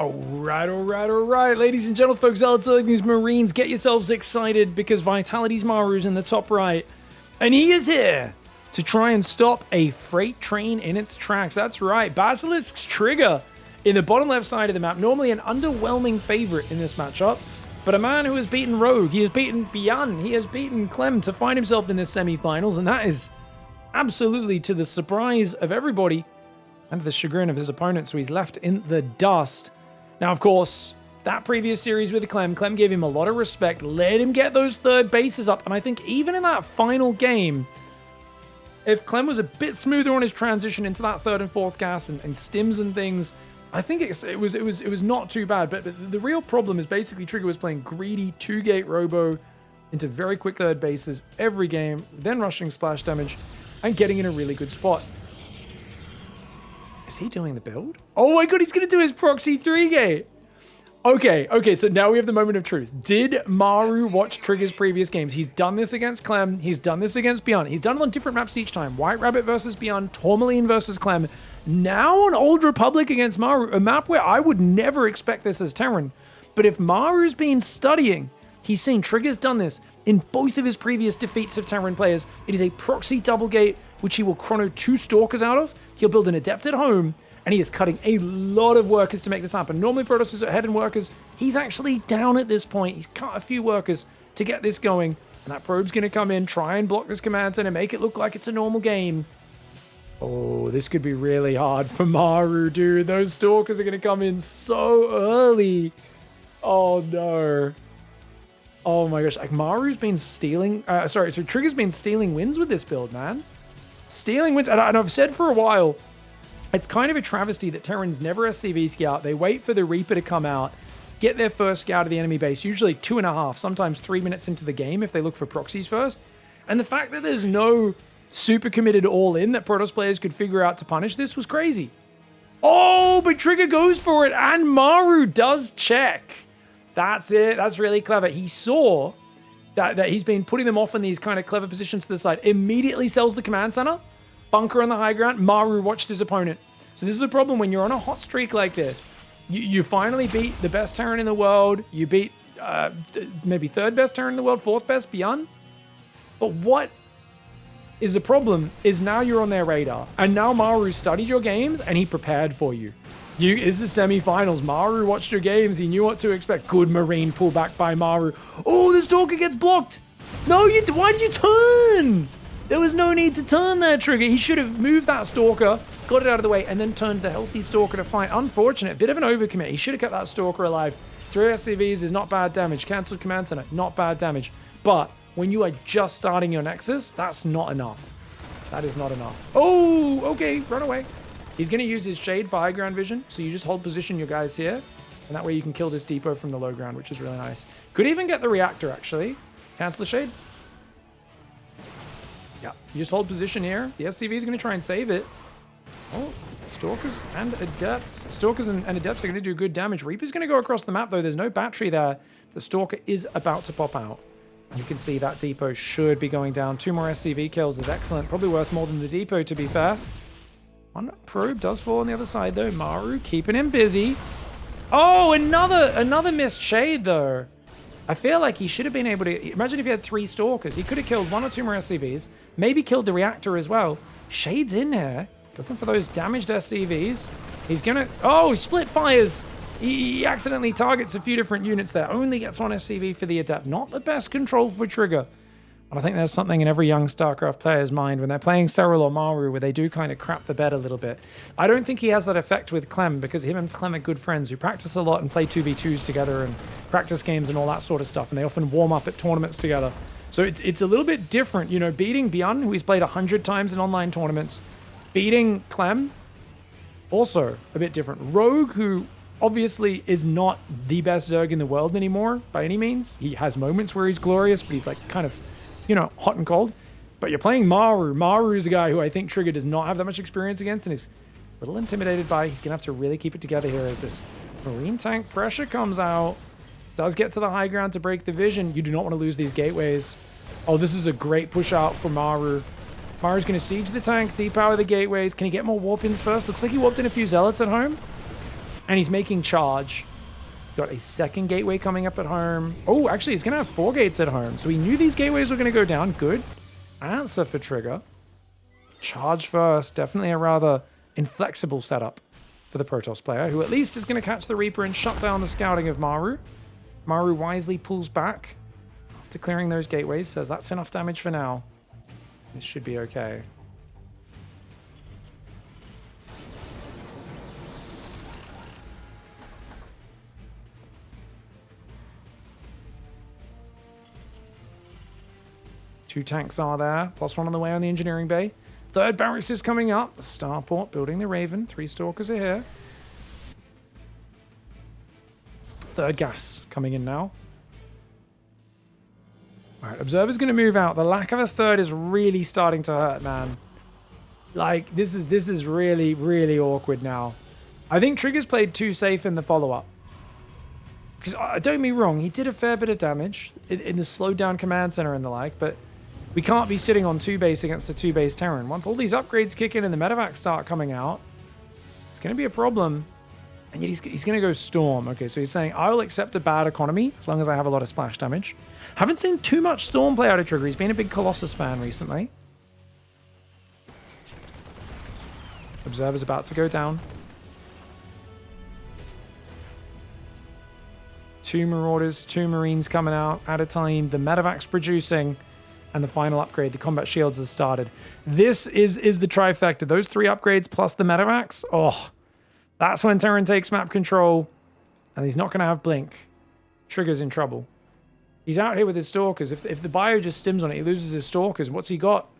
All right, ladies and gentlemen, folks, let's look at these Marines. Get yourselves excited because Vitality's Maru's in the top right. And he is here to try and stop a freight train in its tracks. That's right, Basilisk's Trigger in the bottom left side of the map. Normally an underwhelming favorite in this matchup, but a man who has beaten Rogue, he has beaten Bjorn, he has beaten Clem to find himself in the semifinals, and that is absolutely to the surprise of everybody and the chagrin of his opponent, so he's left in the dust. Now, of course, that previous series with Clem gave him a lot of respect, let him get those third bases up, and I think even in that final game, if Clem was a bit smoother on his transition into that third and fourth gas and stims and things, I think it was not too bad. But the real problem is basically Trigger was playing greedy 2-gate robo into very quick third bases every game, then rushing splash damage and getting in a really good spot. Is he doing the build? Oh my god, he's going to do his proxy 3-gate. Okay, so now we have the moment of truth. Did Maru watch Trigger's previous games? He's done this against Clem. He's done this against Bjorn. He's done it on different maps each time. White Rabbit versus Bjorn, Tourmaline versus Clem. Now on Old Republic against Maru, a map where I would never expect this as Terran. But if Maru's been studying, he's seen Trigger's done this in both of his previous defeats of Terran players. It is a proxy double gate, which he will chrono 2 Stalkers out of. He'll build an Adept at home, and he is cutting a lot of workers to make this happen. Normally Protoss is ahead in workers. He's actually down at this point. He's cut a few workers to get this going, and that probe's going to come in, try and block this command center, make it look like it's a normal game. Oh, this could be really hard for Maru, dude. Those Stalkers are going to come in so early. Oh, no. Oh, my gosh. Like, Maru's been stealing... so Trigger's been stealing wins with this build, man. Stealing wins. And I've said for a while, it's kind of a travesty that Terrans never SCV scout. They wait for the Reaper to come out, get their first scout of the enemy base, usually 2.5, sometimes 3 minutes into the game if they look for proxies first. And the fact that there's no super committed all-in that Protoss players could figure out to punish this was crazy. Oh, but Trigger goes for it, and Maru does check. That's it. That's really clever. He saw that he's been putting them off in these kind of clever positions to the side. Immediately sells the command center. Bunker on the high ground. Maru watched his opponent. So this is the problem when you're on a hot streak like this. You finally beat the best Terran in the world. You beat maybe third best Terran in the world, fourth best Bjorn. But what is the problem is now you're on their radar. And now Maru studied your games and he prepared for you. This is semifinals. Maru watched your games. He knew what to expect. Good Marine pullback by Maru. Oh, the Stalker gets blocked. No, why did you turn? There was no need to turn there, Trigger. He should have moved that Stalker, got it out of the way, and then turned the healthy Stalker to fight. Unfortunate. Bit of an overcommit. He should have kept that Stalker alive. 3 SCVs is not bad damage. Cancelled command center, not bad damage. But when you are just starting your Nexus, that's not enough. That is not enough. Oh, okay, run away. He's going to use his Shade for high ground vision, so you just hold position your guys here, and that way you can kill this depot from the low ground, which is really nice. Could even get the reactor, actually. Cancel the Shade. Yeah, you just hold position here. The SCV is going to try and save it. Oh, Stalkers and Adepts. Stalkers and Adepts are going to do good damage. Reaper's going to go across the map, though. There's no battery there. The Stalker is about to pop out. You can see that depot should be going down. 2 more SCV kills is excellent. Probably worth more than the depot, to be fair. One probe does fall on the other side, though. Maru keeping him busy. Oh, another missed Shade, though. I feel like he should have been able to... Imagine if he had 3 Stalkers. He could have killed 1 or 2 more SCVs. Maybe killed the reactor as well. Shade's in here. Looking for those damaged SCVs. He's going to... Oh, he split fires. He accidentally targets a few different units there. Only gets 1 SCV for the Adept. Not the best control for Trigger. But I think there's something in every young StarCraft player's mind when they're playing Serral or Maru where they do kind of crap the bed a little bit. I don't think he has that effect with Clem because him and Clem are good friends who practice a lot and play 2v2s together and practice games and all that sort of stuff. And they often warm up at tournaments together. So it's a little bit different. You know, beating Bjorn, who he's played 100 times in online tournaments. Beating Clem, also a bit different. Rogue, who obviously is not the best Zerg in the world anymore by any means. He has moments where he's glorious, but he's like kind of... you know, hot and cold. But you're playing Maru. Maru is a guy who I think Trigger does not have that much experience against and is a little intimidated by. He's going to have to really keep it together here as this Marine tank pressure comes out. Does get to the high ground to break the vision. You do not want to lose these gateways. Oh, this is a great push out for Maru. Maru's going to siege the tank, depower the gateways. Can he get more warp-ins first? Looks like he warped in a few Zealots at home. And he's making charge. Got a second gateway coming up at home. Oh, actually, he's going to have 4 gates at home. So he knew these gateways were going to go down. Good answer for Trigger. Charge first. Definitely a rather inflexible setup for the Protoss player, who at least is going to catch the Reaper and shut down the scouting of MARU. MARU wisely pulls back after clearing those gateways. Says that's enough damage for now. This should be okay. Two tanks are there, plus one on the way on the engineering bay. Third barracks is coming up. The starport building the Raven. 3 stalkers are here. Third gas coming in now. All right, Observer's going to move out. The lack of a third is really starting to hurt, man. Like, this is really, really awkward now. I think Trigger's played too safe in the follow-up. Because, don't get me wrong, he did a fair bit of damage in the slowed down command center and the like, but we can't be sitting on 2 base against a 2 base Terran. Once all these upgrades kick in and the medevacs start coming out, it's going to be a problem. And yet he's going to go Storm. Okay, so he's saying, I will accept a bad economy as long as I have a lot of splash damage. Haven't seen too much Storm play out of Trigger. He's been a big Colossus fan recently. Observer's about to go down. 2 Marauders, 2 Marines coming out at a time. The medevac's producing. And the final upgrade, the combat shields, has started. This is the trifecta. Those 3 upgrades plus the medevacs. Oh, that's when Terran takes map control. And he's not going to have blink. Trigger's in trouble. He's out here with his stalkers. If the bio just stims on it, he loses his stalkers. What's he got?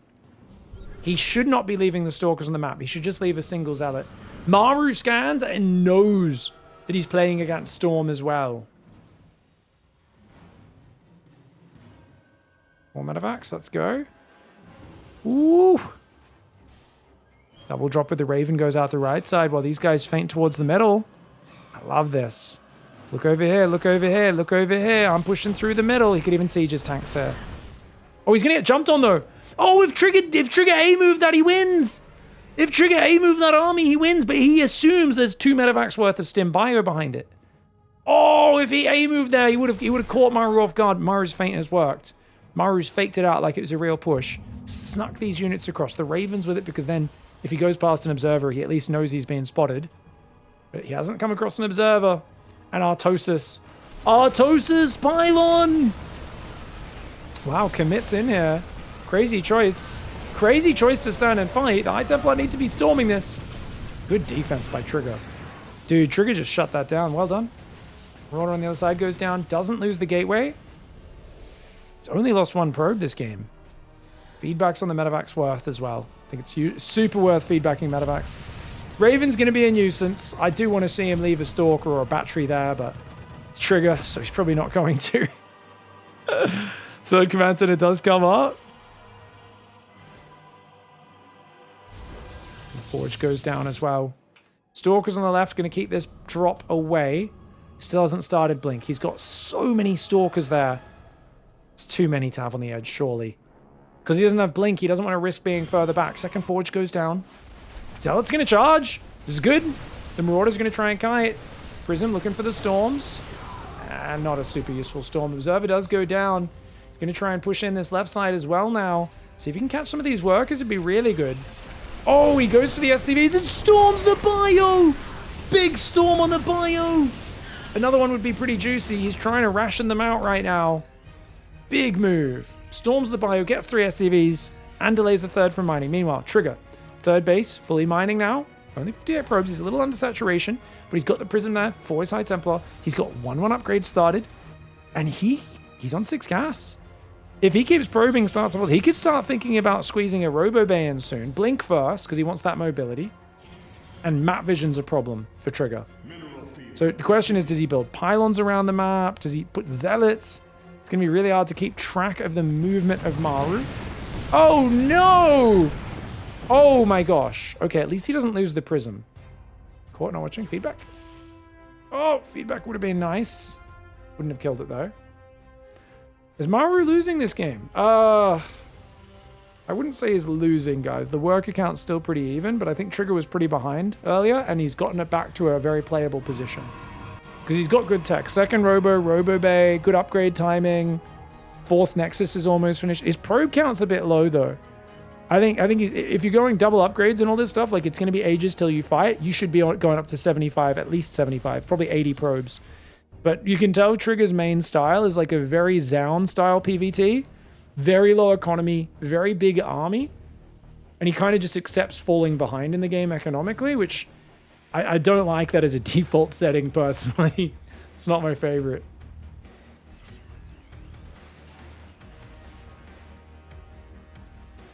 He should not be leaving the stalkers on the map. He should just leave a single zealot. MARU scans and knows that he's playing against Storm as well. More medevacs, let's go. Ooh. Double drop with the Raven goes out the right side while these guys feint towards the middle. I love this. Look over here, look over here, look over here. I'm pushing through the middle. He could even siege his tanks here. Oh, he's going to get jumped on though. Oh, if Trigger A moved that, he wins. If Trigger A moved that army, he wins. But he assumes there's 2 medevacs worth of stim bio behind it. Oh, if he A moved there, he would have caught MARU off guard. MARU's feint has worked. MARU's faked it out like it was a real push. Snuck these units across. The Raven's with it because then if he goes past an observer, he at least knows he's being spotted. But he hasn't come across an observer. And Artosis. Artosis pylon! Wow, commits in here. Crazy choice. Crazy choice to stand and fight. The High Templar need to be storming this. Good defense by Trigger. Dude, Trigger just shut that down. Well done. Marauder on the other side goes down. Doesn't lose the gateway. It's only lost 1 probe this game. Feedback's on the medevac's worth as well. I think it's super worth feedbacking medevacs. Raven's going to be a nuisance. I do want to see him leave a stalker or a battery there, but it's Trigger, so he's probably not going to. Third command center does come up. The forge goes down as well. Stalkers on the left going to keep this drop away. Still hasn't started blink. He's got so many stalkers there. It's too many to have on the edge, surely. Because he doesn't have blink, he doesn't want to risk being further back. Second forge goes down. Zealot's going to charge. This is good. The Marauder's going to try and kite. Prism looking for the storms. And not a super useful storm. Observer does go down. He's going to try and push in this left side as well now. See if he can catch some of these workers. It'd be really good. Oh, he goes for the SCVs and storms the bio. Big storm on the bio. Another one would be pretty juicy. He's trying to ration them out right now. Big move. Storms the bio, gets 3 SCVs, and delays the third from mining. Meanwhile, Trigger, third base, fully mining now. Only 58 probes. He's a little under saturation, but he's got the Prism there for his High Templar. He's got 1-1 upgrade started, and he's on 6 gas. If he keeps probing, starts off, he could start thinking about squeezing a Robo Bay in soon. Blink first, because he wants that mobility. And map vision's a problem for Trigger. So the question is, does he build pylons around the map? Does he put zealots? It's going to be really hard to keep track of the movement of MARU. Oh, no! Oh, my gosh. Okay, at least he doesn't lose the Prism. Caught not watching. Feedback. Oh, feedback would have been nice. Wouldn't have killed it, though. Is MARU losing this game? I I wouldn't say he's losing, guys. The worker count's still pretty even, but I think Trigger was pretty behind earlier, and he's gotten it back to a very playable position. Because he's got good tech. Second Robo Bay, good upgrade timing. Fourth Nexus is almost finished. His probe count's a bit low, though. I think if you're going double upgrades and all this stuff, like it's going to be ages till you fight. You should be going up to 75, at least 75, probably 80 probes. But you can tell Trigger's main style is like a very Zound style PvT. Very low economy, very big army. And he kind of just accepts falling behind in the game economically, which I don't like that as a default setting personally. It's not my favorite.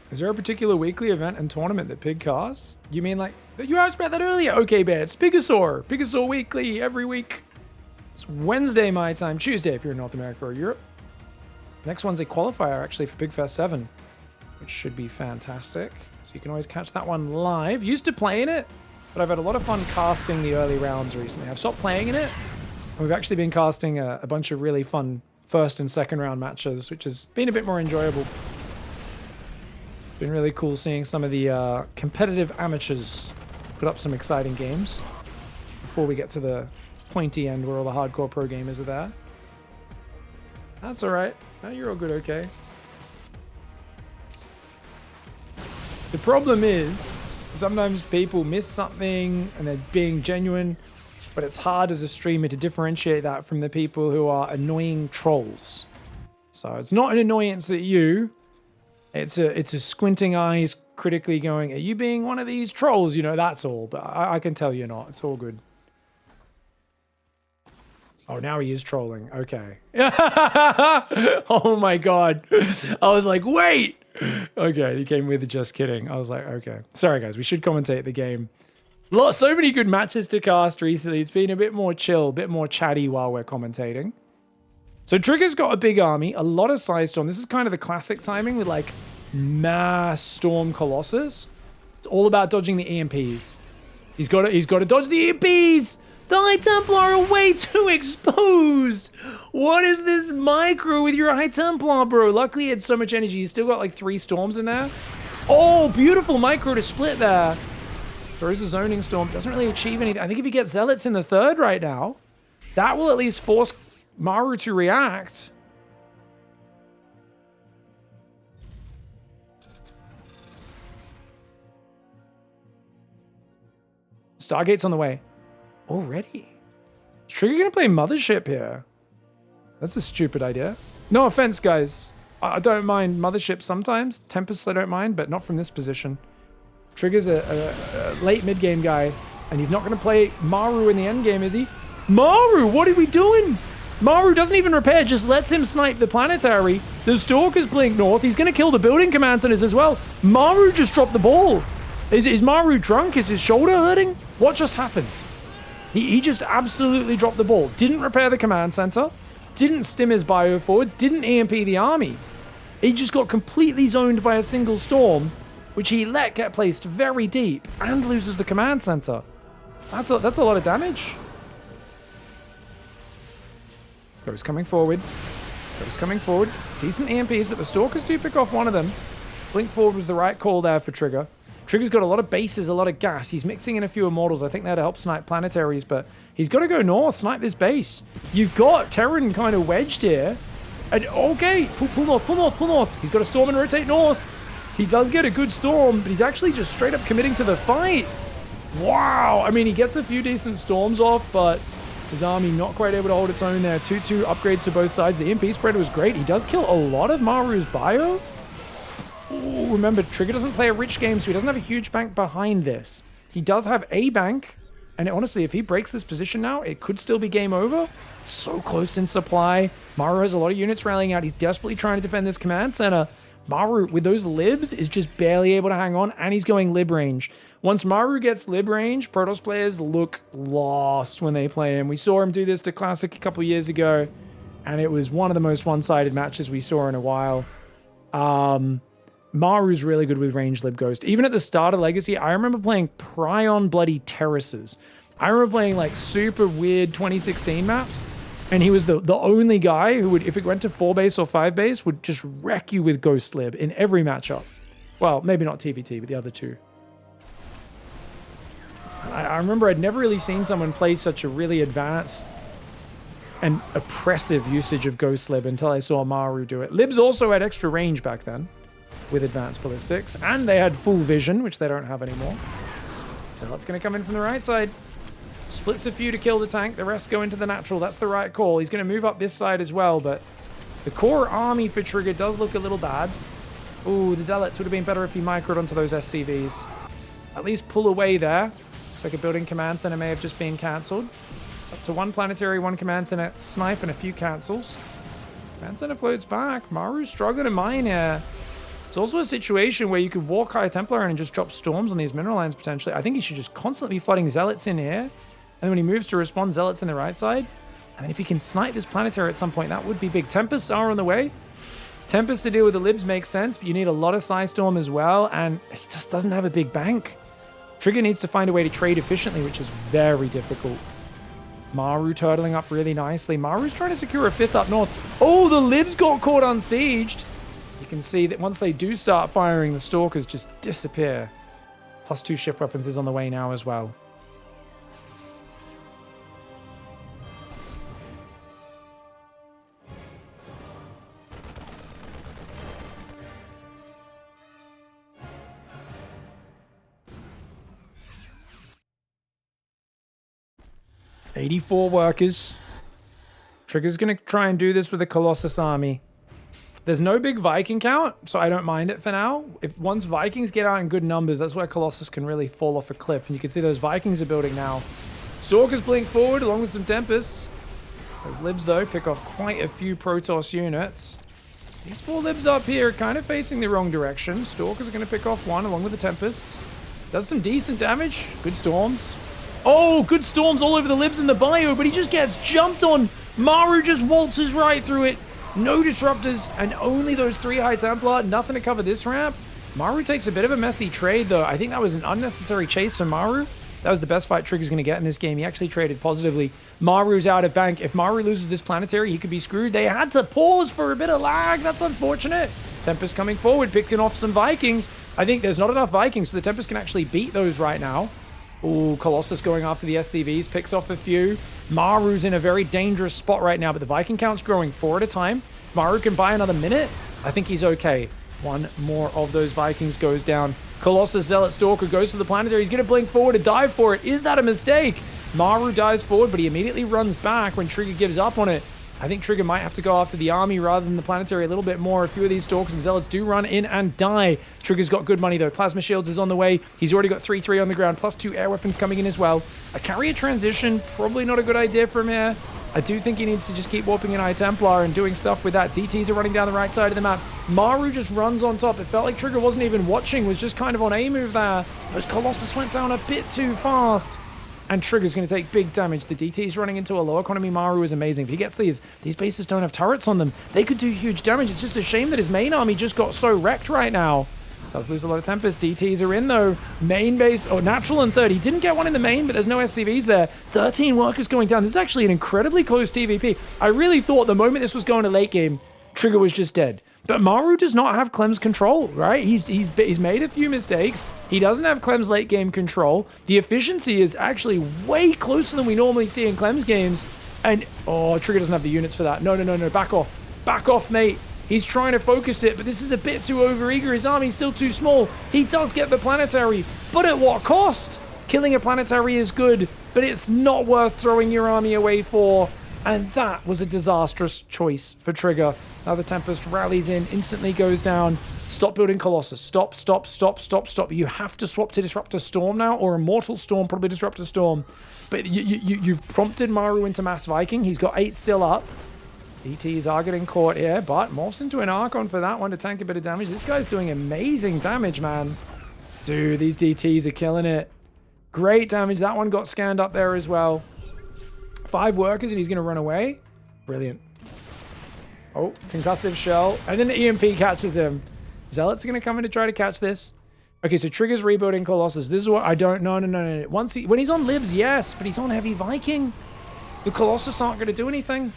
Is there a particular weekly event and tournament that Pig casts? You mean like, you asked about that earlier? Okay, Bear, it's Pigasaur. Pigasaur weekly every week. It's Wednesday my time, Tuesday if you're in North America or Europe. Next one's a qualifier actually for Pigfest 7, which should be fantastic. So you can always catch that one live. Used to play in it, but I've had a lot of fun casting the early rounds recently. I've stopped playing in it. We've actually been casting a bunch of really fun first and second round matches, which has been a bit more enjoyable. Been really cool seeing some of the competitive amateurs put up some exciting games before we get to the pointy end where all the hardcore pro gamers are there. That's all right. No, you're all good, okay. The problem is sometimes people miss something and they're being genuine, but it's hard as a streamer to differentiate that from the people who are annoying trolls. So it's not an annoyance at you. It's a squinting eyes critically going, are you being one of these trolls? You know, that's all. But I can tell you're not. It's all good. Oh, now he is trolling. Okay. Oh my God. I was like, wait. Okay, he came with the just kidding. I was like, okay. Sorry, guys. We should commentate the game. So many good matches to cast recently. It's been a bit more chill, a bit more chatty while we're commentating. So Trigger's got a big army, a lot of Size Storm. This is kind of the classic timing with like mass Storm Colossus. It's all about dodging the EMPs. He's got to dodge the EMPs. The High Templar are way too exposed. What is this micro with your High Templar, bro? Luckily he had so much energy. He's still got like 3 storms in there. Oh, beautiful micro to split there. Throws a zoning storm. Doesn't really achieve anything. I think if he gets Zealots in the third right now, that will at least force MARU to react. Stargate's on the way. Already? Is Trigger gonna play Mothership here? That's a stupid idea. No offense, guys. I don't mind Mothership sometimes. Tempests I don't mind, but not from this position. Trigger's a late mid-game guy, and he's not gonna play MARU in the end game, is he? MARU, what are we doing? MARU doesn't even repair, just lets him snipe the planetary. The Stalkers blink north. He's going to kill the building command centers as well. MARU just dropped the ball. Is MARU drunk? Is his shoulder hurting? What just happened? He just absolutely dropped the ball. Didn't repair the command center. Didn't stim his bio forwards. Didn't EMP the army. He just got completely zoned by a single storm, which he let get placed very deep and loses the command center. That's a lot of damage. Goes coming forward. Decent EMPs, but the Stalkers do pick off one of them. Blink forward was the right call there for Trigger. Trigger's got a lot of bases, a lot of gas. He's mixing in a few Immortals. I think that'll help snipe planetaries, but he's got to go north, snipe this base. You've got Terran kind of wedged here. And okay, pull north. He's got a storm and rotate north. He does get a good storm, but he's actually just straight up committing to the fight. Wow. I mean, he gets a few decent storms off, but his army not quite able to hold its own there. 2-2 upgrades to both sides. The EMP spreader was great. He does kill a lot of MARU's bio. Ooh, remember, Trigger doesn't play a rich game, so he doesn't have a huge bank behind this. He does have a bank, and honestly, if he breaks this position now, it could still be game over. So close in supply. MARU has a lot of units rallying out. He's desperately trying to defend this command center. MARU, with those libs, is just barely able to hang on, and he's going lib range. Once MARU gets lib range, Protoss players look lost when they play him. We saw him do this to Classic a couple years ago, and it was one of the most one-sided matches we saw in a while. MARU's really good with range lib ghost. Even at the start of Legacy, I remember playing Prion Bloody Terraces. I remember playing like super weird 2016 maps, and he was the only guy who would, if it went to 4 base or 5 base, would just wreck you with ghost lib in every matchup. Well, maybe not TVT, but the other two. I remember I'd never really seen someone play such a really advanced and oppressive usage of Ghost Lib until I saw MARU do it. Libs also had extra range back then with advanced ballistics, and they had full vision, which they don't have anymore. So that's going to come in from the right side. Splits a few to kill the tank. The rest go into the natural. That's the right call. He's going to move up this side as well, but the core army for Trigger does look a little bad. Ooh, the Zealots would have been better if he microed onto those SCVs. At least pull away there. Looks like a building command center may have just been cancelled. It's up to one planetary, one command center, snipe, and a few cancels. Command center floats back. Maru's struggling to mine here. It's also a situation where you could walk High Templar and just drop storms on these mineral lines potentially. I think he should just constantly be flooding Zealots in here. And when he moves to respond, Zealots in the right side. And then if he can snipe this planetary at some point, that would be big. Tempests are on the way. Tempest to deal with the Libs makes sense, but you need a lot of Psystorm as well, and he just doesn't have a big bank. Trigger needs to find a way to trade efficiently, which is very difficult. Maru turtling up really nicely. Maru's trying to secure a 5th up north. Oh, the Libs got caught unsieged. You can see that once they do start firing, the Stalkers just disappear. +2 ship weapons is on the way now as well. $84 workers. Trigger's going to try and do this with a Colossus army. There's no big Viking count, so I don't mind it for now. If once Vikings get out in good numbers, that's where Colossus can really fall off a cliff. And you can see those Vikings are building now. Stalkers blink forward along with some Tempests. Those Libs, though, pick off quite a few Protoss units. These 4 Libs up here are kind of facing the wrong direction. Stalkers are going to pick off one along with the Tempests. Does some decent damage. Good storms. Oh, good storms all over the Libs in the bio, but he just gets jumped on. Maru just waltzes right through it. No disruptors, and only those 3 High Templar. Nothing to cover this ramp. Maru takes a bit of a messy trade, though. I think that was an unnecessary chase for Maru. That was the best fight Trigger's going to get in this game. He actually traded positively. Maru's out of bank. If Maru loses this planetary, he could be screwed. They had to pause for a bit of lag. That's unfortunate. Tempest coming forward, picking off some Vikings. I think there's not enough Vikings, so the Tempest can actually beat those right now. Ooh, Colossus going after the SCVs, picks off a few. Maru's in a very dangerous spot right now, but the Viking count's growing 4 at a time. Maru can buy another minute. I think he's okay. One more of those Vikings goes down. Colossus, Zealot, Stalker goes to the planetary. He's going to blink forward to dive for it. Is that a mistake? Maru dives forward, but he immediately runs back when Trigger gives up on it. I think Trigger might have to go after the army rather than the planetary a little bit more. A few of these Stalkers and Zealots do run in and die. Trigger's got good money, though. Plasma Shields is on the way. He's already got 3-3 on the ground, +2 air weapons coming in as well. A carrier transition, probably not a good idea from here. I do think he needs to just keep warping in High Templar and doing stuff with that. DTs are running down the right side of the map. Maru just runs on top. It felt like Trigger wasn't even watching, was just kind of on A move there. Those Colossus went down a bit too fast. And Trigger's going to take big damage. The DT's running into a low economy Maru is amazing. If he gets these bases don't have turrets on them. They could do huge damage. It's just a shame that his main army just got so wrecked right now. Does lose a lot of Tempest. DTs are in, though. Main base, natural and third. He didn't get one in the main, but there's no SCVs there. 13 workers going down. This is actually an incredibly close TVP. I really thought the moment this was going to late game, Trigger was just dead. But Maru does not have Clem's control, right? He's made a few mistakes. He doesn't have Clem's late game control. The efficiency is actually way closer than we normally see in Clem's games. And, Trigger doesn't have the units for that. No. Back off. Back off, mate. He's trying to focus it, but this is a bit too overeager. His army's still too small. He does get the planetary, but at what cost? Killing a planetary is good, but it's not worth throwing your army away for. And that was a disastrous choice for Trigger. Now the Tempest rallies in, instantly goes down. Stop building Colossus. Stop. You have to swap to Disruptor Storm now, or Immortal Storm, probably Disruptor Storm. But you've prompted Maru into Mass Viking. He's got 8 still up. DTs are getting caught here, but morphs into an Archon for that one to tank a bit of damage. This guy's doing amazing damage, man. Dude, these DTs are killing it. Great damage. That one got scanned up there as well. 5 workers and he's going to run away. Brilliant. Oh, concussive shell. And then the EMP catches him. Zealots are going to come in to try to catch this. Okay, so Trigger's rebuilding Colossus. This is what I don't... No. When he's on Libs, yes, but he's on Heavy Viking. The Colossus aren't going to do anything.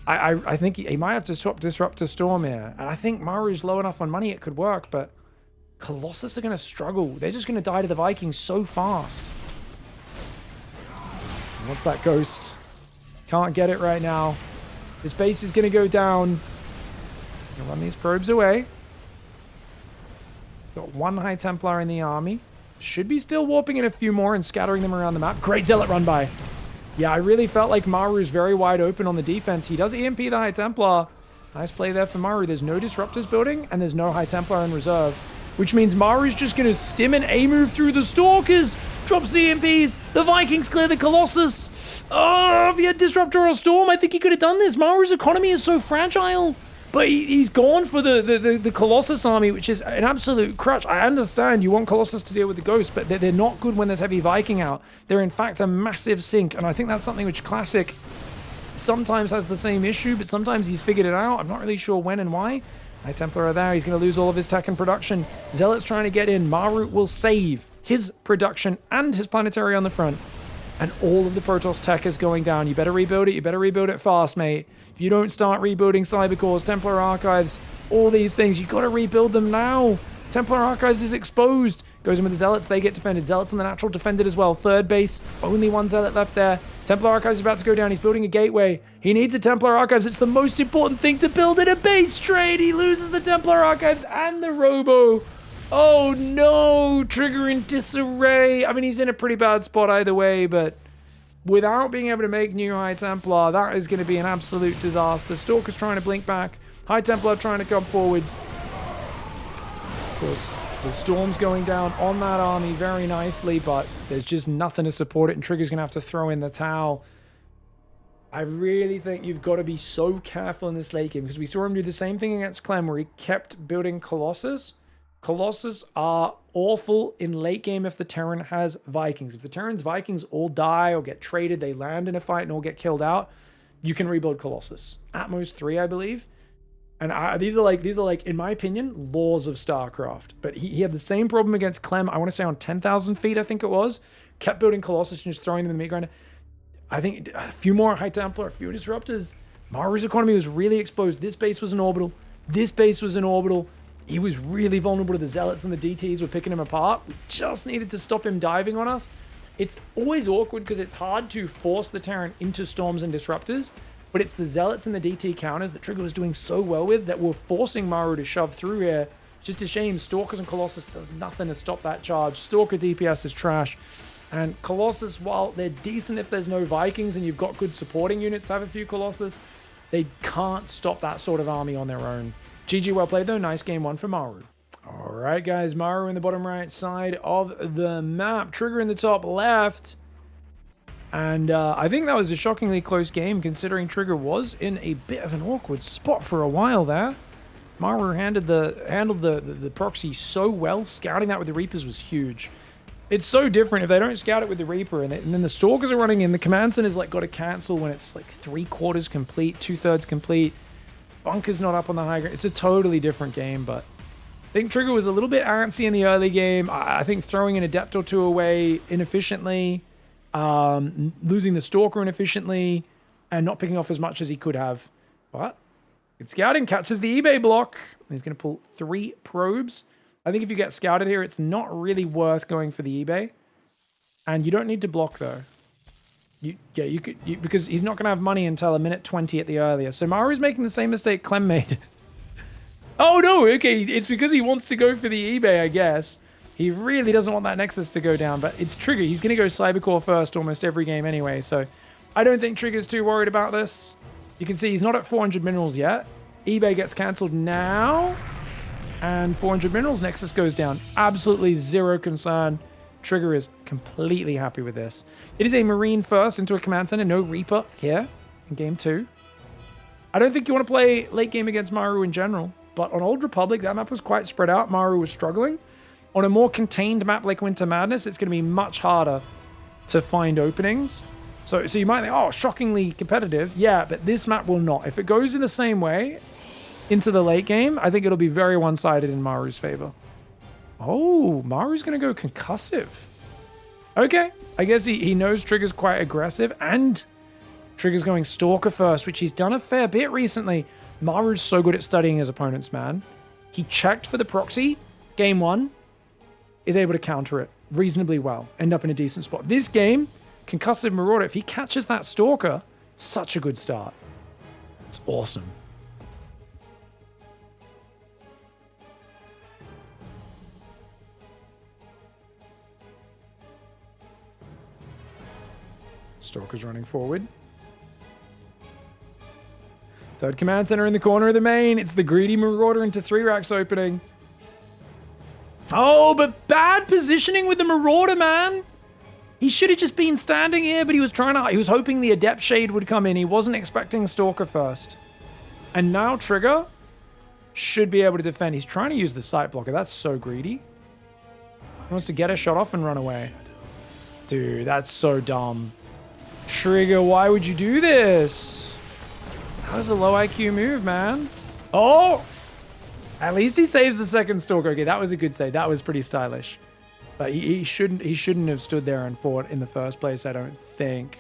I think he might have to swap Disruptor Storm here. And I think Maru's low enough on money it could work, but Colossus are going to struggle. They're just going to die to the Vikings so fast. What's that Ghost? Can't get it right now. This base is going to go down. Gonna run these probes away. Got one High Templar in the army. Should be still warping in a few more and scattering them around the map. Great Zealot run by. Yeah, I really felt like Maru's very wide open on the defense. He does EMP the High Templar. Nice play there for Maru. There's no Disruptors building, and there's no High Templar in reserve. Which means Maru's just going to stim an A-move through the Stalkers. Drops the EMPs. The Vikings clear the Colossus. Oh, if he had Disruptor or Storm, I think he could have done this. Maru's economy is so fragile. But he's gone for the Colossus army, which is an absolute crutch. I understand you want Colossus to deal with the Ghost, but they're not good when there's heavy Viking out. They're in fact a massive sink, and I think that's something which Classic sometimes has the same issue, but sometimes he's figured it out. I'm not really sure when and why. High Templar are there. He's going to lose all of his tech and production. Zealot's trying to get in. Maru will save his production and his planetary on the front. And all of the Protoss tech is going down. You better rebuild it. You better rebuild it fast, mate. If you don't start rebuilding Cybercores, Templar Archives, all these things, you got to rebuild them now. Templar Archives is exposed. Goes in with the Zealots. They get defended. Zealots on the natural defended as well. Third base. Only one Zealot left there. Templar Archives is about to go down. He's building a gateway. He needs a Templar Archives. It's the most important thing to build in a base trade. He loses the Templar Archives and the Robo. Oh no, Trigger in disarray. I mean, he's in a pretty bad spot either way, but without being able to make new High Templar, that is going to be an absolute disaster. Stalker's trying to blink back. High Templar trying to come forwards. Of course, the Storm's going down on that army very nicely, but there's just nothing to support it, and Trigger's going to have to throw in the towel. I really think you've got to be so careful in this late game, because we saw him do the same thing against Clem, where he kept building Colossus. Colossus are awful in late game if the Terran has Vikings. If the Terran's Vikings all die or get traded, they land in a fight and all get killed out, you can rebuild Colossus. At most 3, I believe. And these are like, in my opinion, laws of StarCraft. But he had the same problem against Clem, I want to say on 10,000 feet, I think it was. Kept building Colossus and just throwing them in the meat grinder. I think a few more High Templar, a few Disruptors. Maru's economy was really exposed. This base was an orbital. This base was an orbital. He was really vulnerable to the Zealots, and the DTs were picking him apart. We just needed to stop him diving on us. It's always awkward because it's hard to force the Terran into Storms and Disruptors, but it's the Zealots and the DT counters that Trigger was doing so well with that were forcing Maru to shove through here. Just a shame. Stalkers and Colossus does nothing to stop that charge. Stalker DPS is trash. And Colossus, while they're decent if there's no Vikings and you've got good supporting units to have a few Colossus, they can't stop that sort of army on their own. GG, well played though. Nice game one for Maru. All right, guys. Maru in the bottom right side of the map. Trigger in the top left. And I think that was a shockingly close game considering Trigger was in a bit of an awkward spot for a while there. Maru handled the proxy so well. Scouting that with the Reapers was huge. It's so different if they don't scout it with the Reaper and then the Stalkers are running in. The command center's like got to cancel when it's like 3/4 complete, 2/3 complete. Bunker's not up on the high ground. It's a totally different game, but I think Trigger was a little bit antsy in the early game. I think throwing an Adept or two away inefficiently, losing the Stalker inefficiently, and not picking off as much as he could have. But good scouting, catches the eBay block. He's going to pull 3 probes. I think if you get scouted here, it's not really worth going for the eBay. And you don't need to block, though. You could because he's not going to have money until a minute 20 at the earliest. So Maru's making the same mistake Clem made. Oh, no, okay. It's because he wants to go for the eBay, I guess. He really doesn't want that Nexus to go down, but it's Trigger. He's going to go Cybercore first almost every game anyway, so I don't think Trigger's too worried about this. You can see he's not at 400 minerals yet. eBay gets cancelled now, and 400 minerals, Nexus goes down. Absolutely zero concern. Trigger is completely happy with this. It is a Marine first into a command center. No Reaper here in game 2. I don't think you want to play late game against Maru in general, but on Old Republic, that map was quite spread out. Maru was struggling. On a more contained map like Winter Madness, it's going to be much harder to find openings. So you might think, oh, shockingly competitive. Yeah, but this map will not. If it goes in the same way into the late game, I think it'll be very one-sided in Maru's favor. Oh, Maru's going to go concussive. Okay, I guess he knows Trigger's quite aggressive, and Trigger's going Stalker first, which he's done a fair bit recently. Maru's so good at studying his opponents, man. He checked for the proxy. Game 1. Is able to counter it reasonably well. End up in a decent spot. This game, Concussive Marauder, if he catches that Stalker, such a good start. It's awesome. Stalker's running forward. Third command center in the corner of the main. It's the greedy Marauder into 3 racks opening. Oh, but bad positioning with the Marauder, man. He should have just been standing here, but he was hoping the Adept Shade would come in. He wasn't expecting Stalker first. And now Trigger should be able to defend. He's trying to use the sight blocker. That's so greedy. He wants to get a shot off and run away. Dude, that's so dumb. Trigger, why would you do this? That was a low IQ move, man. Oh! At least he saves the second Stalker. Okay, that was a good save. That was pretty stylish. But he shouldn't have stood there and fought in the first place, I don't think.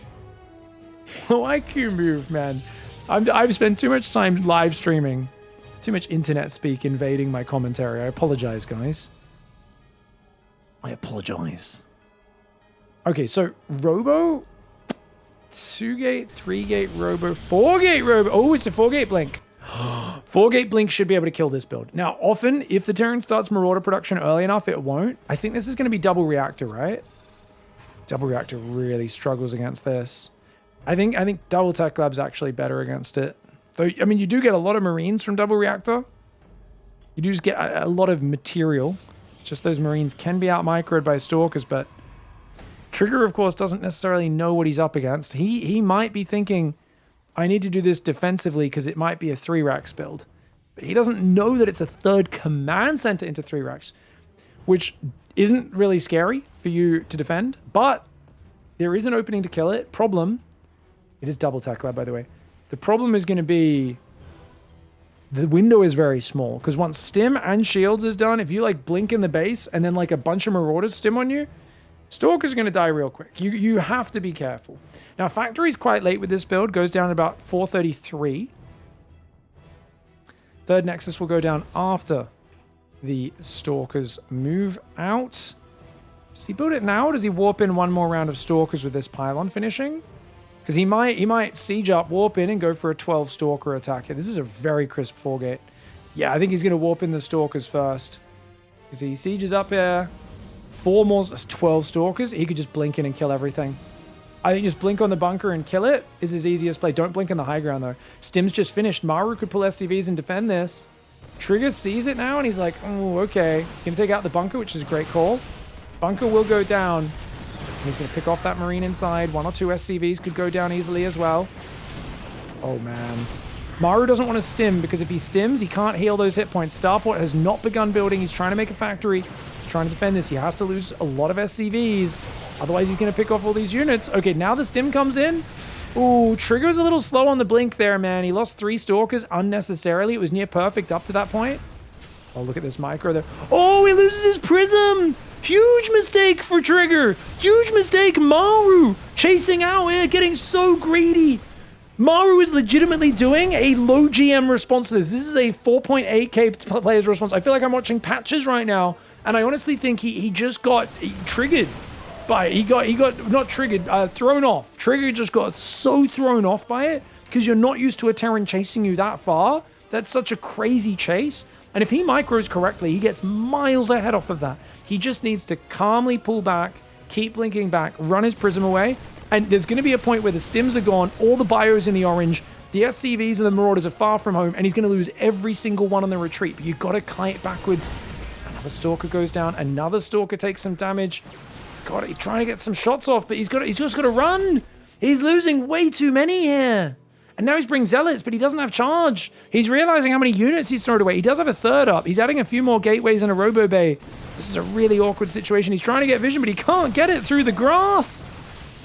Low IQ move, man. I've spent too much time live streaming. There's too much internet speak invading my commentary. I apologize, guys. I apologize. Okay, so Robo... 2-gate, 3-gate Robo, 4-gate Robo. Oh, it's a 4-gate Blink. 4-gate Blink should be able to kill this build. Now, often, if the Terran starts Marauder production early enough, it won't. I think this is going to be Double Reactor, right? Double Reactor really struggles against this. I think Double Tech Lab's actually better against it. Though, I mean, you do get a lot of Marines from Double Reactor. You do just get a lot of material. Just those Marines can be out-microed by Stalkers, but Trigger, of course, doesn't necessarily know what he's up against. He might be thinking, I need to do this defensively because it might be a 3-racks build. But he doesn't know that it's a third command center into 3 racks, which isn't really scary for you to defend, but there is an opening to kill it. Problem, it is Double Tech Lab, by the way. The problem is going to be the window is very small because once Stim and Shields is done, if you like blink in the base and then like a bunch of Marauders stim on you, Stalker's going to die real quick. You have to be careful. Now, Factory's quite late with this build. Goes down at about 433. Third Nexus will go down after the Stalkers move out. Does he build it now, or does he warp in one more round of Stalkers with this pylon finishing? Because he might siege up, warp in, and go for a 12 Stalker attack here. This is a very crisp 4-gate. Yeah, I think he's going to warp in the Stalkers first. Because he sieges up here. 4 more, 12 Stalkers. He could just blink in and kill everything. I think just blink on the bunker and kill it is his easiest play. Don't blink on the high ground, though. Stim's just finished. Maru could pull SCVs and defend this. Trigger sees it now, and he's like, oh, okay. He's going to take out the bunker, which is a great call. Bunker will go down. And he's going to pick off that Marine inside. 1 or 2 SCVs could go down easily as well. Oh, man. Maru doesn't want to stim, because if he stims, he can't heal those hit points. Starport has not begun building. He's trying to make a factory. He's trying to defend this. He has to lose a lot of SCVs. Otherwise, he's going to pick off all these units. Okay, now the stim comes in. Ooh, Trigger's a little slow on the blink there, man. He lost 3 Stalkers unnecessarily. It was near perfect up to that point. Oh, look at this micro there. Oh, he loses his Prism. Huge mistake for Trigger. Huge mistake. Maru chasing out here, getting so greedy. Maru is legitimately doing a low GM response to this. This is a 4.8k player's response. I feel like I'm watching patches right now, and I honestly think he just got triggered by it. He got not triggered, thrown off. Trigger just got so thrown off by it because you're not used to a Terran chasing you that far. That's such a crazy chase. And if he micros correctly, he gets miles ahead off of that. He just needs to calmly pull back, keep blinking back, run his Prism away. And there's going to be a point where the stims are gone, all the bios in the orange, the SCVs and the Marauders are far from home, and he's going to lose every single one on the retreat. But you've got to kite backwards. Another Stalker goes down. Another Stalker takes some damage. He's trying to get some shots off, but he's just got to run. He's losing way too many here. And now he's bringing Zealots, but he doesn't have charge. He's realizing how many units he's thrown away. He does have a third up. He's adding a few more gateways and a Robo Bay. This is a really awkward situation. He's trying to get vision, but he can't get it through the grass.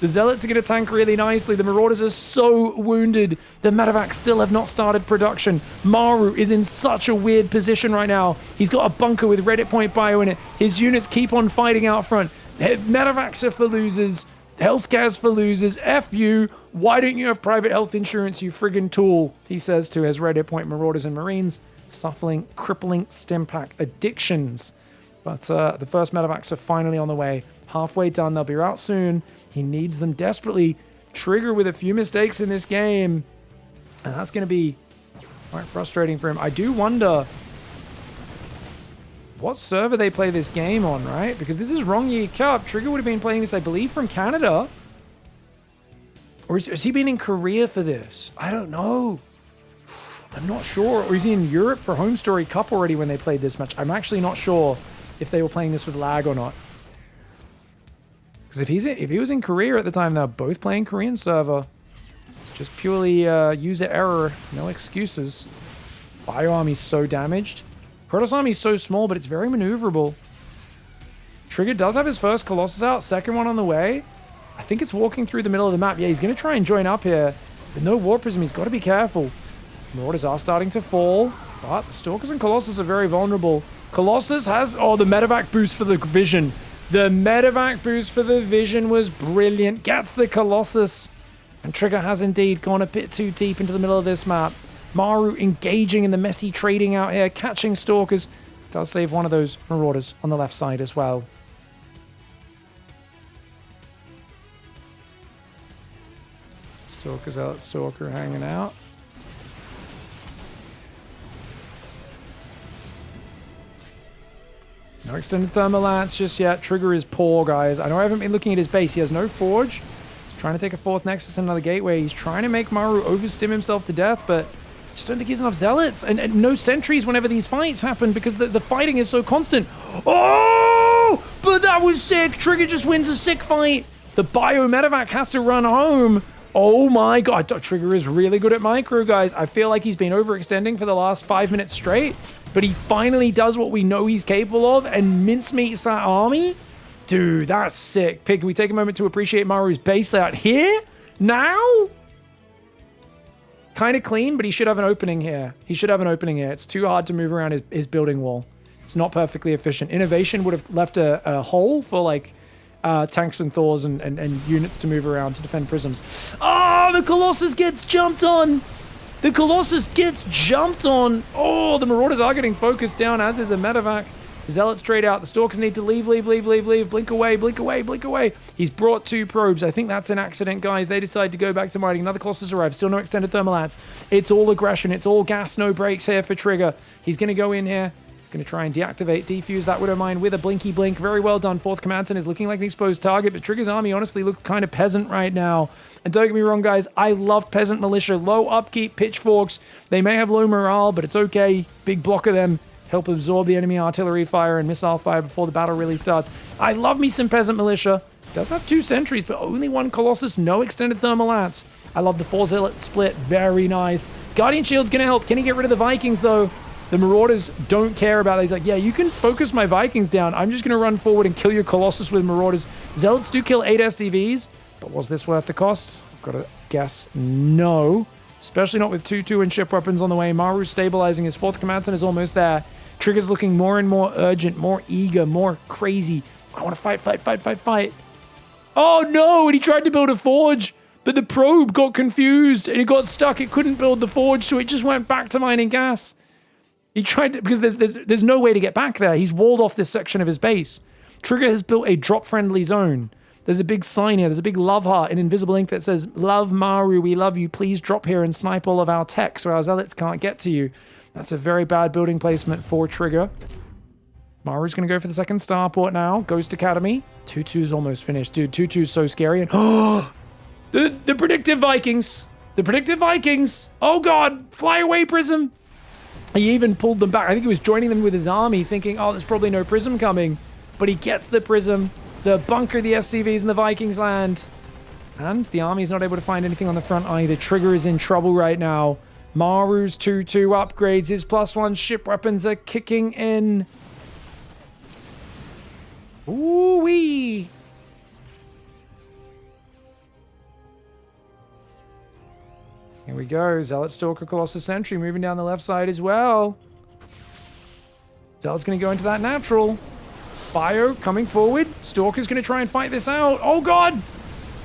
The Zealots are going to tank really nicely. The Marauders are so wounded. The Medevacs still have not started production. Maru is in such a weird position right now. He's got a bunker with Reddit point bio in it. His units keep on fighting out front. Medevacs are for losers. Healthcare's for losers. F you. Why don't you have private health insurance, you friggin' tool? He says to his red hit point Marauders and Marines, suffering crippling stim pack addictions. But the first medevacs are finally on the way. Halfway done. They'll be out soon. He needs them desperately. Trigger with a few mistakes in this game. And that's going to be quite frustrating for him. I do wonder what server they play this game on, right? Because this is Rongyi Cup. Trigger would have been playing this, I believe, from Canada. Or has he been in Korea for this? I don't know. I'm not sure. Or is he in Europe for Home Story Cup already when they played this match? I'm actually not sure if they were playing this with lag or not. Because if he was in Korea at the time, they're both playing Korean server. It's just purely user error. No excuses. Bio Army's so damaged. Protoss Army's so small, but it's very maneuverable. Trigger does have his first Colossus out. Second one on the way. I think it's walking through the middle of the map. Yeah, he's going to try and join up here. With no War Prism, he's got to be careful. Marauders are starting to fall. But the Stalkers and Colossus are very vulnerable. Colossus has... Oh, the medevac boost for the Vision. The medevac boost for the Vision was brilliant. Gets the Colossus. And Trigger has indeed gone a bit too deep into the middle of this map. MARU engaging in the messy trading out here, catching Stalkers. Does save one of those Marauders on the left side as well. Stalker's out, Stalker hanging out. No extended thermal lance just yet. Trigger is poor, guys. I know I haven't been looking at his base. He has no forge. He's trying to take a fourth Nexus and another gateway. He's trying to make MARU overstim himself to death, but just don't think he has enough zealots. And no sentries whenever these fights happen because the fighting is so constant. Oh! But that was sick. Trigger just wins a sick fight. The Bio Medevac has to run home. Oh my god. Trigger is really good at micro, guys. I feel like he's been overextending for the last 5 minutes straight. But he finally does what we know he's capable of and mincemeats that army. Dude, that's sick. Pig, can we take a moment to appreciate Maru's base layout here? Now? Kind of clean, but he should have an opening here. He should have an opening here. It's too hard to move around his building wall. It's not perfectly efficient. Innovation would have left a hole for like tanks and Thors and units to move around to defend prisms. Oh, the Colossus gets jumped on. The Colossus gets jumped on. Oh, the Marauders are getting focused down, as is a medevac. Zealot straight out. The Stalkers need to leave. Blink away. He's brought 2 probes. I think that's an accident, guys. They decide to go back to mining. Another Colossus arrives. Still no extended thermal lance. It's all aggression. It's all gas, no brakes here for Trigger. He's going to go in here. He's going to try and deactivate, defuse that Widow Mine with a blinky blink. Very well done. 4th Command Center is looking like an exposed target, but Trigger's army honestly look kind of peasant right now. And don't get me wrong, guys. I love peasant militia. Low upkeep, pitchforks. They may have low morale, but it's okay. Big block of them. Help absorb the enemy artillery fire and missile fire before the battle really starts. I love me some peasant militia. Does have 2 sentries, but only 1 Colossus. No extended thermal lance. I love the 4 zealot split. Very nice. Guardian Shield's going to help. Can he get rid of the Vikings, though? The Marauders don't care about it. He's like, yeah, you can focus my Vikings down. I'm just going to run forward and kill your Colossus with Marauders. Zealots do kill 8 SCVs, but was this worth the cost? I've got to guess no. Especially not with 2-2 and ship weapons on the way. Maru stabilizing. His 4th Command Center is almost there. Trigger's looking more and more urgent, more eager, more crazy. I want to fight. Oh no, and he tried to build a forge, but the probe got confused and it got stuck. It couldn't build the forge, so it just went back to mining gas. He tried to, because there's no way to get back there. He's walled off this section of his base. Trigger has built a drop-friendly zone. There's a big sign here. There's a big love heart in invisible ink that says, "Love Maru, we love you. Please drop here and snipe all of our tech so our zealots can't get to you." That's a very bad building placement for Trigger. Maru's going to go for the 2nd starport now. Ghost Academy. 2-2 is almost finished. Dude, 2-2 is so scary. And the predictive Vikings. The predictive Vikings. Oh, God. Fly away, Prism. He even pulled them back. I think he was joining them with his army, thinking, oh, there's probably no Prism coming. But he gets the Prism. The bunker, the SCVs, and the Vikings land. And the army's not able to find anything on the front either. Trigger is in trouble right now. Maru's 2-2 upgrades. His +1 ship weapons are kicking in. Ooh-wee. Here we go. Zealot, Stalker, Colossus, Sentry moving down the left side as well. Zealot's going to go into that natural. Bio coming forward. Stalker's going to try and fight this out. Oh, God.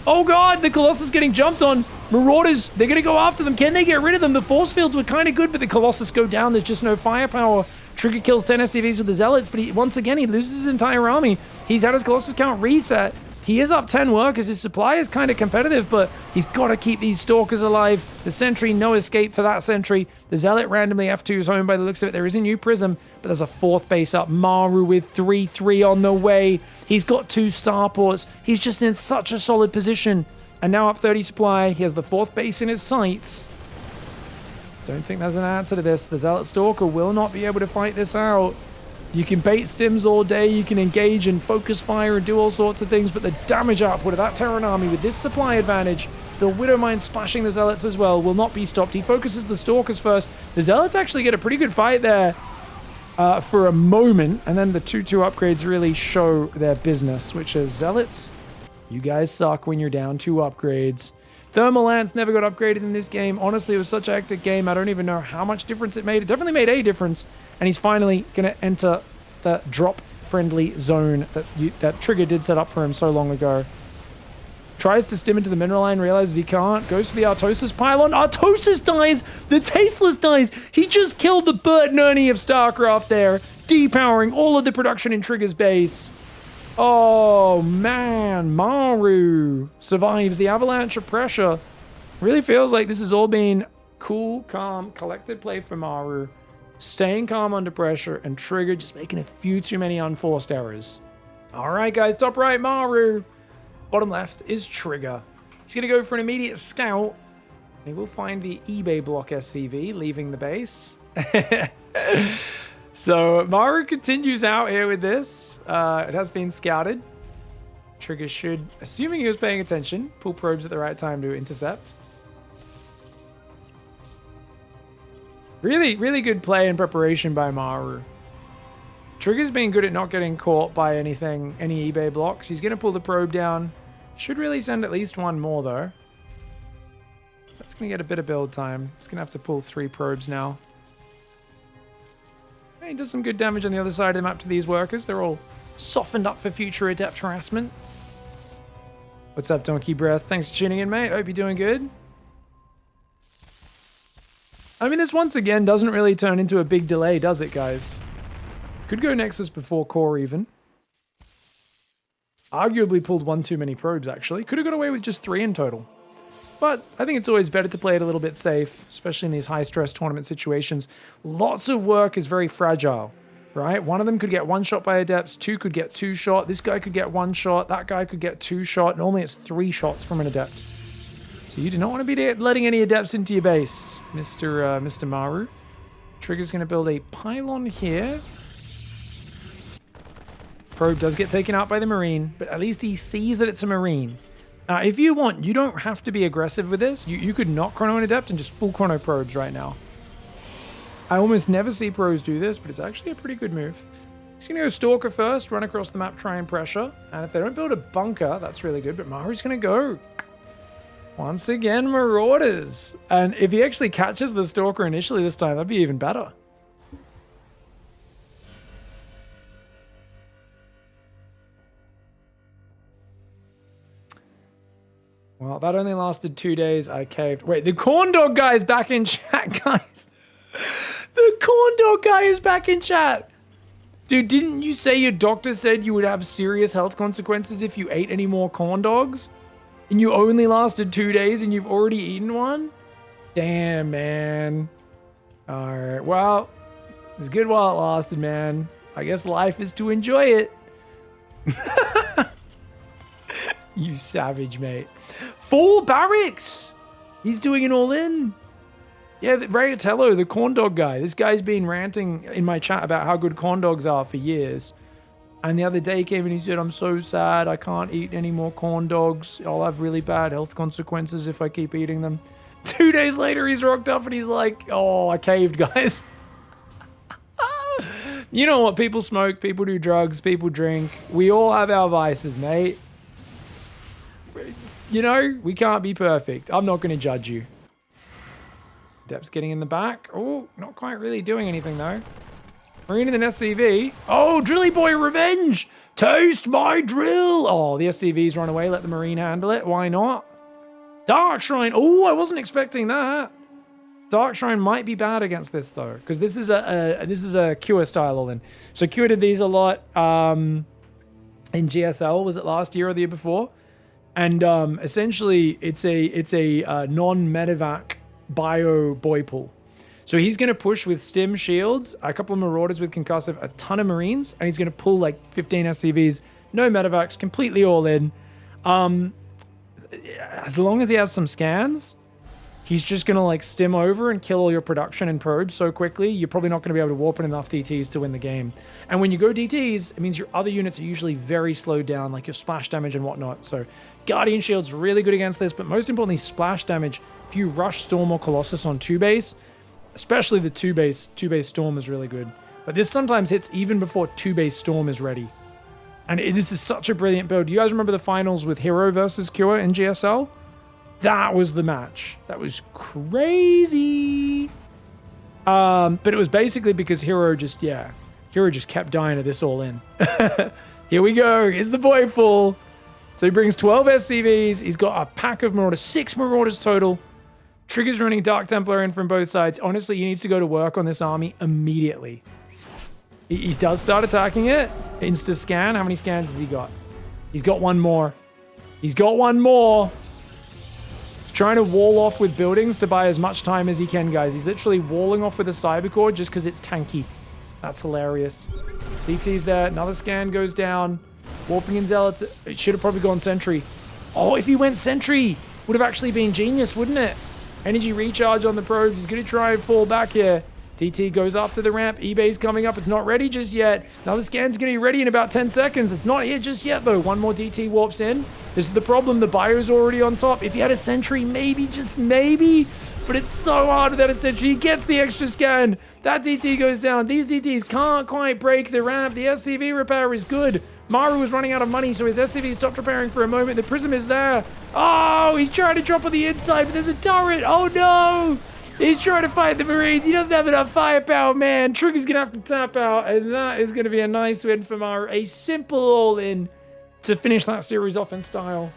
Oh god, the Colossus getting jumped on. Marauders, they're going to go after them. Can they get rid of them? The force fields were kind of good, but the Colossus go down. There's just no firepower. Trigger kills 10 SCVs with the Zealots, but once again, he loses his entire army. He's had his Colossus count reset. He is up 10 workers. His supply is kind of competitive, but he's got to keep these Stalkers alive. The Sentry, no escape for that Sentry. The Zealot randomly F2's home by the looks of it. There is a new Prism, but there's a 4th base up. MARU with 3-3 on the way. He's got 2 starports. He's just in such a solid position. And now up 30 supply. He has the 4th base in his sights. Don't think there's an answer to this. The Zealot Stalker will not be able to fight this out. You can bait stims all day, you can engage and focus fire and do all sorts of things, but the damage output of that Terran army with this supply advantage, the Widowmine splashing the Zealots as well, will not be stopped. He focuses the Stalkers first. The Zealots actually get a pretty good fight there for a moment, and then the 2-2 upgrades really show their business, which is Zealots, you guys suck when you're down 2 upgrades. Thermal Lance never got upgraded in this game. Honestly, it was such a hectic game. I don't even know how much difference it made. It definitely made a difference. And he's finally going to enter the drop-friendly zone that Trigger did set up for him so long ago. Tries to stim into the mineral line, realizes he can't. Goes for the Artosis pylon. Artosis dies! The Tasteless dies! He just killed the Bert and Ernie of StarCraft there, depowering all of the production in Trigger's base. Oh, man. MARU survives the avalanche of pressure. Really feels like this has all been cool, calm, collected play for MARU. Staying calm under pressure, and Trigger just making a few too many unforced errors. All right, guys. Top right, MARU. Bottom left is Trigger. He's going to go for an immediate scout. He will find the eBay block SCV, leaving the base. So MARU continues out here with this. It has been scouted. Trigger should, assuming he was paying attention, pull probes at the right time to intercept. Really, really good play and preparation by MARU. Trigger's been good at not getting caught by anything, any eBay blocks. He's going to pull the probe down. Should really send at least one more, though. So that's going to get a bit of build time. He's going to have to pull 3 probes now. He does some good damage on the other side of the map to these workers. They're all softened up for future adept harassment. What's up, Donkey Breath? Thanks for tuning in, mate. Hope you're doing good. I mean, this once again doesn't really turn into a big delay, does it, guys? Could go Nexus before core even. Arguably pulled 1 too many probes, actually. Could have got away with just 3 in total. But I think it's always better to play it a little bit safe, especially in these high-stress tournament situations. Lots of work is very fragile, right? One of them could get 1 shot by Adepts, 2 could get 2 shot, this guy could get 1 shot, that guy could get 2 shot. Normally it's 3 shots from an Adept. So you do not want to be letting any Adepts into your base, Mr. MARU. Trigger's going to build a pylon here. Probe does get taken out by the Marine, but at least he sees that it's a Marine. Now, if you want, you don't have to be aggressive with this. You could not chrono an Adept and just full chrono probes right now. I almost never see pros do this, but it's actually a pretty good move. He's going to go Stalker first, run across the map, try and pressure. And if they don't build a bunker, that's really good. But MARU's going to go. Once again, Marauders. And if he actually catches the Stalker initially this time, that'd be even better. Well, that only lasted 2 days. I caved. Wait, the corn dog guy is back in chat, guys. The corn dog guy is back in chat. Dude, didn't you say your doctor said you would have serious health consequences if you ate any more corn dogs? And you only lasted 2 days and you've already eaten one? Damn, man. All right, well, it's good while it lasted, man. I guess life is to enjoy it. You savage, mate. 4 barracks! He's doing it all in. Yeah, Rayatello, the corn dog guy. This guy's been ranting in my chat about how good corn dogs are for years. And the other day he came and he said, I'm so sad. I can't eat any more corn dogs. I'll have really bad health consequences if I keep eating them. 2 days later, he's rocked up and he's like, oh, I caved, guys. You know what? People smoke, people do drugs, people drink. We all have our vices, mate. You know, we can't be perfect. I'm not going to judge you. Dep's getting in the back. Oh, not quite really doing anything, though. Marine in an SCV. Oh, Drilly Boy Revenge! Taste my drill. Oh, the SCVs run away. Let the Marine handle it. Why not? Dark Shrine. Oh, I wasn't expecting that. Dark Shrine might be bad against this though, because this is a Cure style all in. So Cure did these a lot in GSL. Was it last year or the year before? And essentially, it's a non-medevac bio boy pool. So he's going to push with stim shields, a couple of marauders with concussive, a ton of marines, and he's going to pull like 15 SCVs, no medevacs, completely all in. As long as he has some scans, he's just going to like stim over and kill all your production and probes so quickly, you're probably not going to be able to warp in enough DTs to win the game. And when you go DTs, it means your other units are usually very slowed down, like your splash damage and whatnot. So Guardian Shield's really good against this, but most importantly, splash damage. If you rush Storm or Colossus on 2-base, especially the 2-base Storm is really good. But this sometimes hits even before 2-base Storm is ready. And this is such a brilliant build. Do you guys remember the finals with Hero versus Cure in GSL? That was the match. That was crazy. But it was basically because Hero just kept dying to this all in. Here we go. Here's the boy pool. So he brings 12 SCVs. He's got a pack of Marauders, 6 Marauders total. Trigger's running Dark Templar in from both sides. Honestly, he needs to go to work on this army immediately. He does start attacking it. Insta scan. How many scans has he got? He's got one more. He's got one more. He's trying to wall off with buildings to buy as much time as he can, guys. He's literally walling off with a cyber core just because it's tanky. That's hilarious. DT's there. Another scan goes down. Warping in Zealots. It should have probably gone Sentry. Oh, if he went Sentry, would have actually been genius, wouldn't it? Energy recharge on the probes. He's going to try and fall back here. DT goes after the ramp. eBay's coming up. It's not ready just yet. Another scan's going to be ready in about 10 seconds. It's not here just yet, though. One more DT warps in. This is the problem. The bio's already on top. If he had a Sentry, maybe, just maybe. But it's so hard without a Sentry. He gets the extra scan. That DT goes down. These DTs can't quite break the ramp. The SCV repair is good. MARU was running out of money, so his SCV stopped repairing for a moment. The Prism is there. Oh, he's trying to drop on the inside, but there's a turret. Oh, no. He's trying to fight the Marines. He doesn't have enough firepower, man. Trigger's going to have to tap out, and that is going to be a nice win for MARU. A simple all-in to finish that series off in style,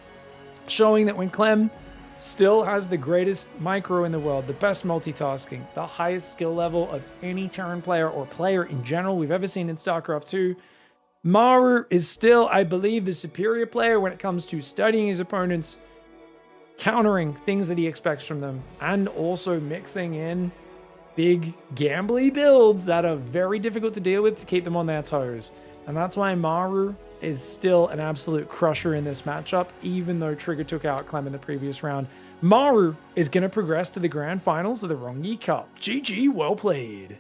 showing that when Clem still has the greatest micro in the world, the best multitasking, the highest skill level of any Terran player or player in general we've ever seen in StarCraft 2, MARU is still, I believe, the superior player when it comes to studying his opponents, countering things that he expects from them, and also mixing in big gambly builds that are very difficult to deal with to keep them on their toes. And that's why MARU is still an absolute crusher in this matchup, even though Trigger took out Clem in the previous round. MARU is going to progress to the grand finals of the Rongyi Cup. GG, well played.